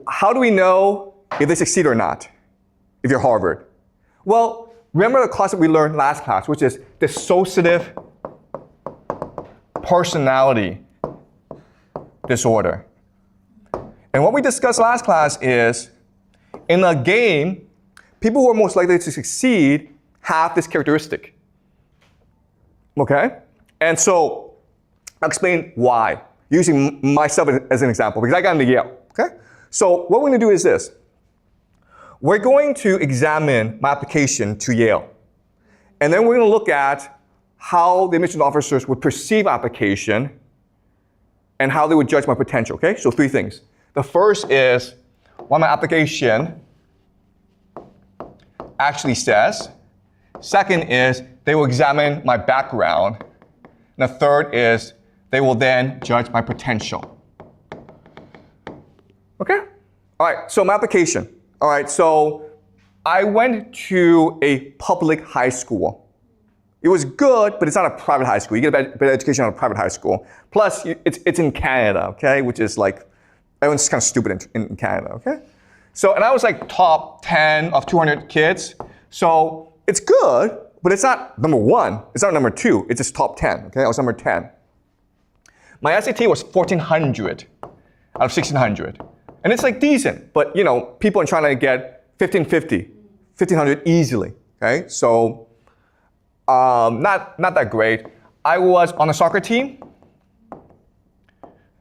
how do we know if they succeed or not, if you're Harvard? Well, remember the class that we learned last class, which is dissociative personality disorder. And what we discussed last class is, in a game, people who are most likely to succeed have this characteristic. Okay? And so I'll explain why, using myself as an example, because I got into Yale. Okay? So what we're going to do is this. We're going to examine my application to Yale. And then we're going to look at how the admissions officers would perceive application and how they would judge my potential. Okay? So 3 things. The first is what my application actually says. Second is they will examine my background. And the third is they will then judge my potential. Okay? All right, so my application. All right, so I went to a public high school. It was good, but it's not a private high school. You get a better education on a private high school. Plus, it's in Canada, okay? Which is like, everyone's kind of stupid in Canada, okay? So, and I was like top 10 of 200 kids. So it's good, but it's not number 1. It's not number 2. It's just top 10, okay? I was number 10. My SAT was 1,400 out of 1,600. And it's like decent, but you know, people are trying to get 1,550, 1,500 easily, okay? So, not that great. I was on a soccer team.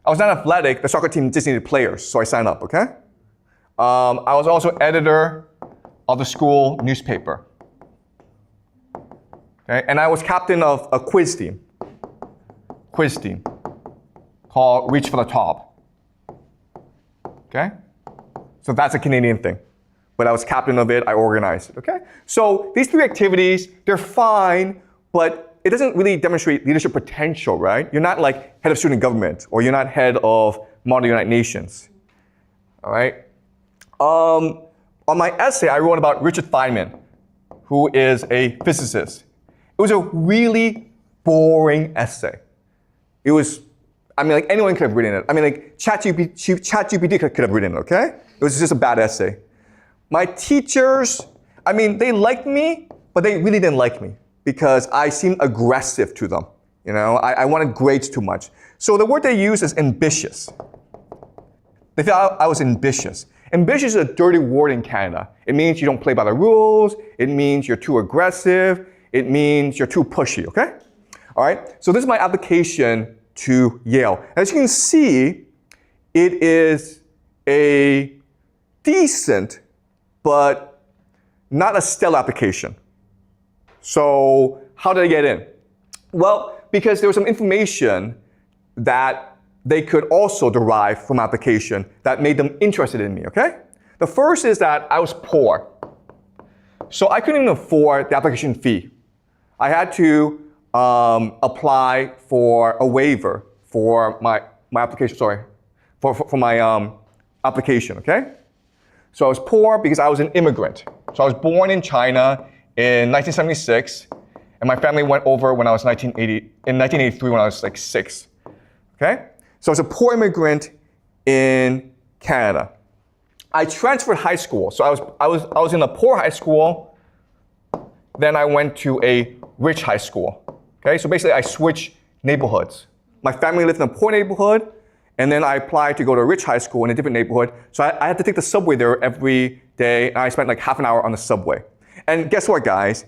I was not athletic. The soccer team just needed players, so I signed up, okay? I was also editor of the school newspaper. Okay? And I was captain of a quiz team called Reach for the Top. Okay? So that's a Canadian thing. But I was captain of it, I organized it, okay? So these 3 activities, they're fine, but it doesn't really demonstrate leadership potential, right? You're not like head of student government, or you're not head of Model United Nations, all right? On my essay, I wrote about Richard Feynman, who is a physicist. It was a really boring essay. It was, I mean, like anyone could have written it. I mean, like ChatGPT could have written it, okay? It was just a bad essay. My teachers, I mean, they liked me, but they really didn't like me because I seemed aggressive to them. You know, I wanted grades too much. So the word they used is ambitious. They thought I was ambitious. Ambitious is a dirty word in Canada. It means you don't play by the rules. It means you're too aggressive. It means you're too pushy, okay? All right, so this is my application to Yale. As you can see, it is a decent, but not a stellar application. So how did I get in? Well, because there was some information that they could also derive from application that made them interested in me, okay? The first is that I was poor. So I couldn't even afford the application fee. I had to apply for a waiver for my application, for my application, okay? So I was poor because I was an immigrant. So I was born in China in 1976, and my family went over when I was in 1983 when I was like 6, okay? So I was a poor immigrant in Canada. I transferred high school. So I was in a poor high school, then I went to a rich high school. Okay, so basically I switched neighborhoods. My family lived in a poor neighborhood, and then I applied to go to a rich high school in a different neighborhood. So I had to take the subway there every day, and I spent like half an hour on the subway. And guess what, guys?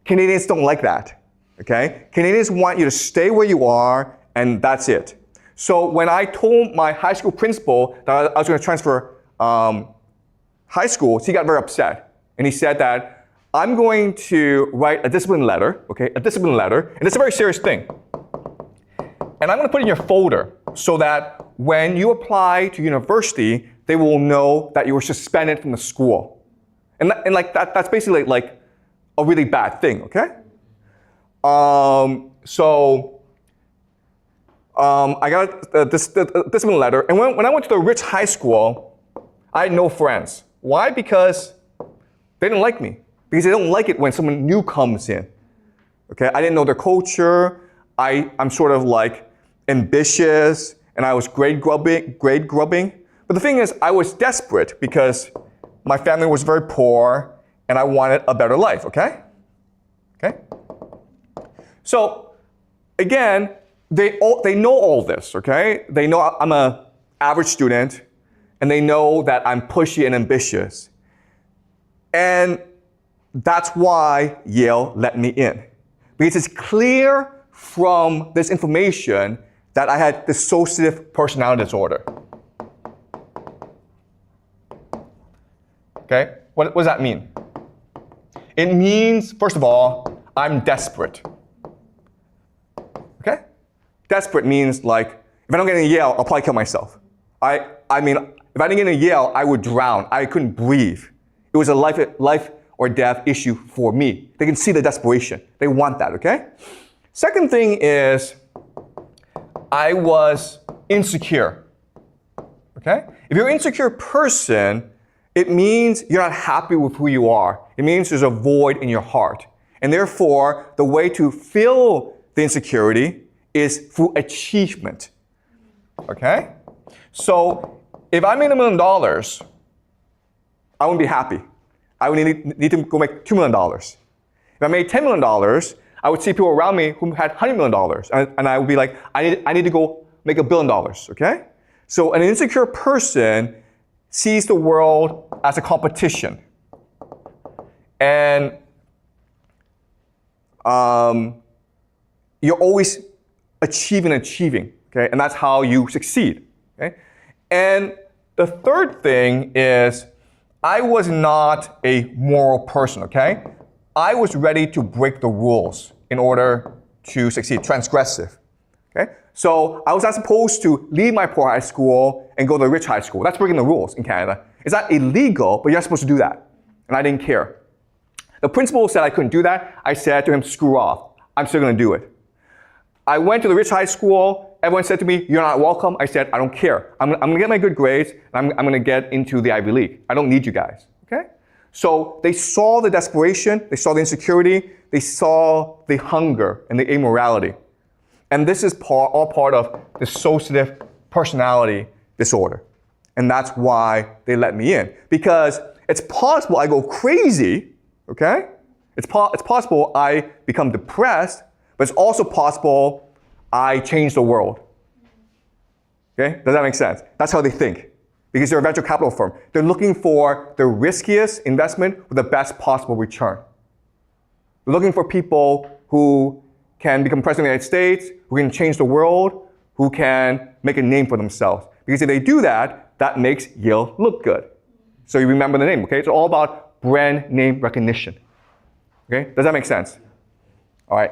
Canadians don't like that, okay? Canadians want you to stay where you are, and that's it. So when I told my high school principal that I was going to transfer high schools, he got very upset. And he said that I'm going to write a discipline letter, okay, a discipline letter, and it's a very serious thing. And I'm going to put it in your folder so that when you apply to university, they will know that you were suspended from the school. And like that's basically like a really bad thing, okay? I got this discipline letter, and when I went to the rich high school, I had no friends. Why? Because they didn't like me. Because they don't like it when someone new comes in. Okay, I didn't know their culture. I'm sort of like ambitious, and I was grade grubbing. But the thing is, I was desperate because my family was very poor and I wanted a better life, okay? Okay? So, again, they know all this, okay? They know I'm an average student and they know that I'm pushy and ambitious. And that's why Yale let me in. Because it's clear from this information that I had dissociative personality disorder. Okay? What does that mean? It means, first of all, I'm desperate. Okay? Desperate means like, if I don't get into Yale, I'll probably kill myself. I mean, if I didn't get into Yale, I would drown. I couldn't breathe. It was a life or death issue for me. They can see the desperation. They want that, okay? Second thing is, I was insecure, okay? If you're an insecure person, it means you're not happy with who you are. It means there's a void in your heart. And therefore, the way to fill the insecurity is through achievement, okay? So, if I made $1 million, I wouldn't be happy. I would need to go make $2 million. If I made $10 million, I would see people around me who had $100 million. And I would be like, I need to go make $1 billion, okay? So an insecure person sees the world as a competition. And you're always achieving, okay? And that's how you succeed, okay? And the third thing is, I was not a moral person, okay? I was ready to break the rules in order to succeed, transgressive, okay? So I was not supposed to leave my poor high school and go to a rich high school. That's breaking the rules in Canada. It's not illegal, but you're not supposed to do that. And I didn't care. The principal said I couldn't do that. I said to him, screw off. I'm still gonna do it. I went to the rich high school. Everyone said to me, you're not welcome. I said, I don't care. I'm gonna get my good grades, and I'm gonna get into the Ivy League. I don't need you guys, okay? So they saw the desperation, they saw the insecurity, they saw the hunger and the immorality. And this is all part of dissociative personality disorder. And that's why they let me in. Because it's possible I go crazy, okay? It's possible I become depressed, but it's also possible I change the world. Okay? Does that make sense? That's how they think. Because they're a venture capital firm. They're looking for the riskiest investment with the best possible return. They're looking for people who can become president of the United States, who can change the world, who can make a name for themselves. Because if they do that, that makes Yale look good. So you remember the name, okay? It's all about brand name recognition. Okay? Does that make sense? All right.